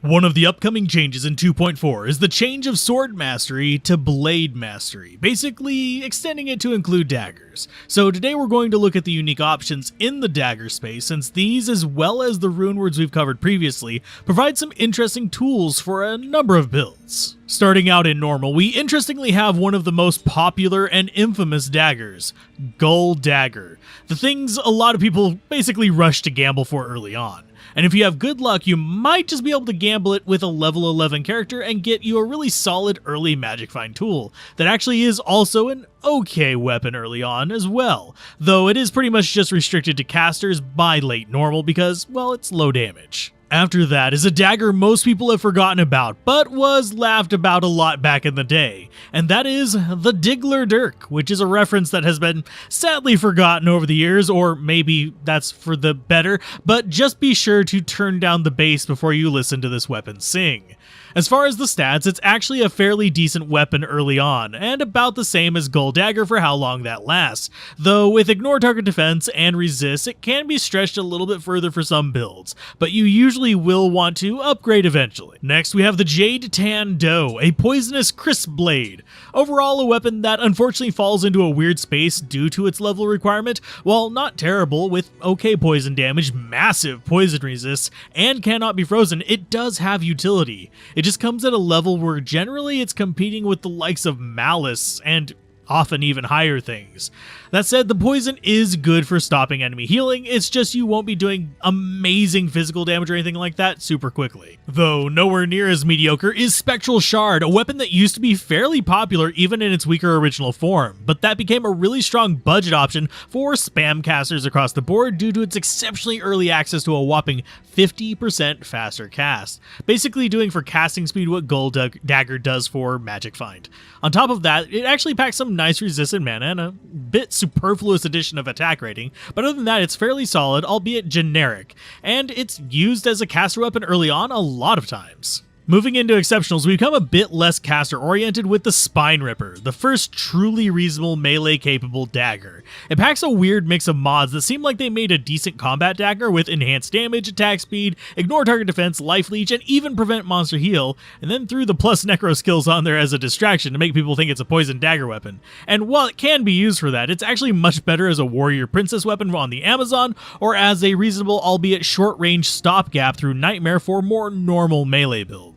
One of the upcoming changes in 2.4 is the change of Sword Mastery to Blade Mastery, basically extending it to include daggers. So today we're going to look at the unique options in the dagger space, since these, as well as the rune words we've covered previously, provide some interesting tools for a number of builds. Starting out in normal, we interestingly have one of the most popular and infamous daggers, Gull Dagger. The things a lot of people basically rush to gamble for early on. And if you have good luck, you might just be able to gamble it with a level 11 character and get you a really solid early magic find tool that actually is also an okay weapon early on as well, though it is pretty much just restricted to casters by late normal because, well, it's low damage. After that is a dagger most people have forgotten about, but was laughed about a lot back in the day, and that is the Digler Dirk, which is a reference that has been sadly forgotten over the years, or maybe that's for the better, but just be sure to turn down the bass before you listen to this weapon sing. As far as the stats, it's actually a fairly decent weapon early on, and about the same as Gull Dagger for how long that lasts, though with ignore target defense and resist, it can be stretched a little bit further for some builds, but you usually will want to upgrade eventually. Next we have the Jade Tandoe, a poisonous crisp blade. Overall a weapon that unfortunately falls into a weird space due to its level requirement. While not terrible, with okay poison damage, massive poison resist, and cannot be frozen, it does have utility. It just comes at a level where generally it's competing with the likes of Malice and often even higher things. That said, the poison is good for stopping enemy healing, it's just you won't be doing amazing physical damage or anything like that super quickly. Though nowhere near as mediocre is Spectral Shard, a weapon that used to be fairly popular even in its weaker original form, but that became a really strong budget option for spam casters across the board due to its exceptionally early access to a whopping 50% faster cast, basically doing for casting speed what Gull Dagger does for magic find. On top of that, it actually packs some nice resistant mana and a bit superfluous addition of attack rating, but other than that it's fairly solid, albeit generic, and it's used as a caster weapon early on a lot of times. Moving into exceptionals, we become a bit less caster-oriented with the Spine-Ripper, the first truly reasonable melee-capable dagger. It packs a weird mix of mods that seem like they made a decent combat dagger with enhanced damage, attack speed, ignore target defense, life leech, and even prevent monster heal, and then threw the plus necro skills on there as a distraction to make people think it's a poison dagger weapon. And while it can be used for that, it's actually much better as a warrior princess weapon on the Amazon, or as a reasonable albeit short-range stopgap through Nightmare for more normal melee builds.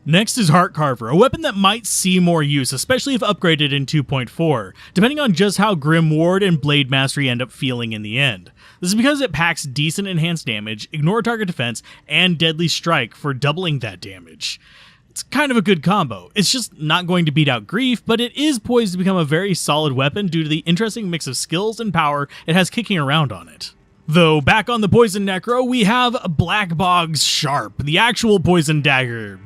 Next is Heart Carver, a weapon that might see more use, especially if upgraded in 2.4, depending on just how Grim Ward and Blade Mastery end up feeling in the end. This is because it packs decent enhanced damage, ignore target defense, and deadly strike for doubling that damage. It's kind of a good combo. It's just not going to beat out Grief, but it is poised to become a very solid weapon due to the interesting mix of skills and power it has kicking around on it. Though, back on the Poison Necro, we have Black Boggs Sharp, the actual Poison Dagger.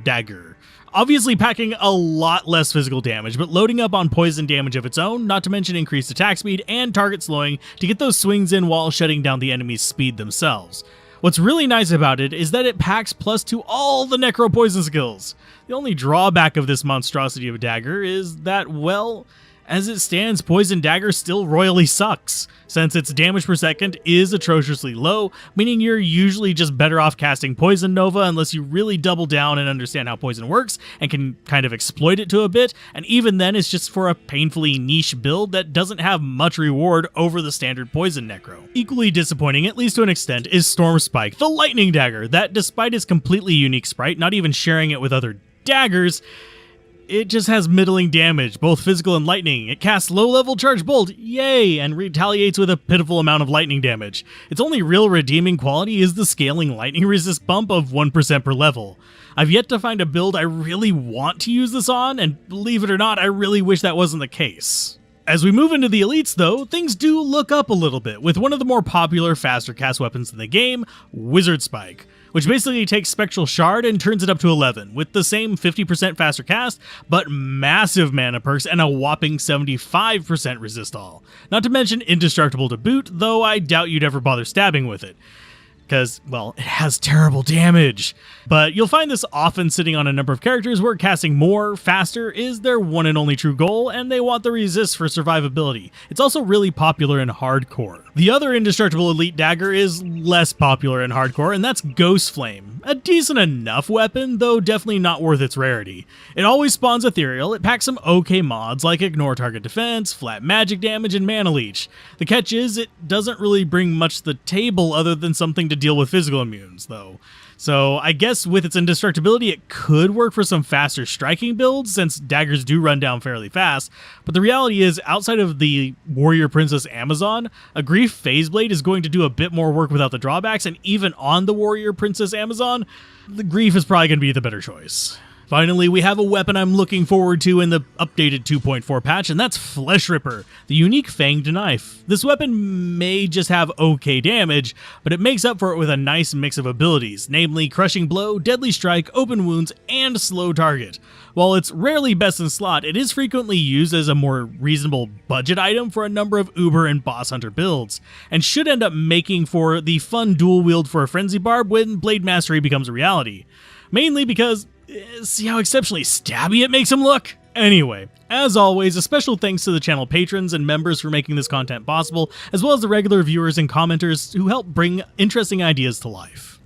Obviously packing a lot less physical damage, but loading up on poison damage of its own, not to mention increased attack speed and target slowing to get those swings in while shutting down the enemy's speed themselves. What's really nice about it is that it packs plus to all the Necro Poison skills. The only drawback of this monstrosity of a dagger is that, well, as it stands, Poison Dagger still royally sucks, since its damage per second is atrociously low, meaning you're usually just better off casting Poison Nova unless you really double down and understand how poison works and can kind of exploit it to a bit, and even then it's just for a painfully niche build that doesn't have much reward over the standard Poison Necro. Equally disappointing, at least to an extent, is Storm Spike, the Lightning Dagger, that despite its completely unique sprite, not even sharing it with other daggers, it just has middling damage, both physical and lightning. It casts low-level Charge Bolt, yay, and retaliates with a pitiful amount of lightning damage. Its only real redeeming quality is the scaling lightning resist bump of 1% per level. I've yet to find a build I really want to use this on, and believe it or not, I really wish that wasn't the case. As we move into the elites though, things do look up a little bit, with one of the more popular faster cast weapons in the game, Wizard Spike, which basically takes Spectral Shard and turns it up to 11, with the same 50% faster cast, but massive mana perks and a whopping 75% resist all. Not to mention indestructible to boot, though I doubt you'd ever bother stabbing with it. because, well, it has terrible damage. But you'll find this often sitting on a number of characters where casting more, faster is their one and only true goal, and they want the resist for survivability. It's also really popular in hardcore. The other indestructible elite dagger is less popular in hardcore, and that's Ghost Flame. A decent enough weapon, though definitely not worth its rarity. It always spawns ethereal, it packs some okay mods like ignore target defense, flat magic damage, and mana leech. The catch is, it doesn't really bring much to the table other than something to deal with physical immunes, though. So I guess with its indestructibility, it could work for some faster striking builds, since daggers do run down fairly fast, but the reality is, outside of the Warrior Princess Amazon, a Grief Phase Blade is going to do a bit more work without the drawbacks, and even on the Warrior Princess Amazon, the Grief is probably going to be the better choice. Finally, we have a weapon I'm looking forward to in the updated 2.4 patch, and that's Fleshripper, the unique fanged knife. This weapon may just have okay damage, but it makes up for it with a nice mix of abilities, namely Crushing Blow, Deadly Strike, Open Wounds, and Slow Target. While it's rarely best in slot, it is frequently used as a more reasonable budget item for a number of Uber and Boss Hunter builds, and should end up making for the fun dual wield for a Frenzy Barb when Blade Mastery becomes a reality. Mainly because, see how exceptionally stabby it makes him look? Anyway, as always, a special thanks to the channel patrons and members for making this content possible, as well as the regular viewers and commenters who help bring interesting ideas to life.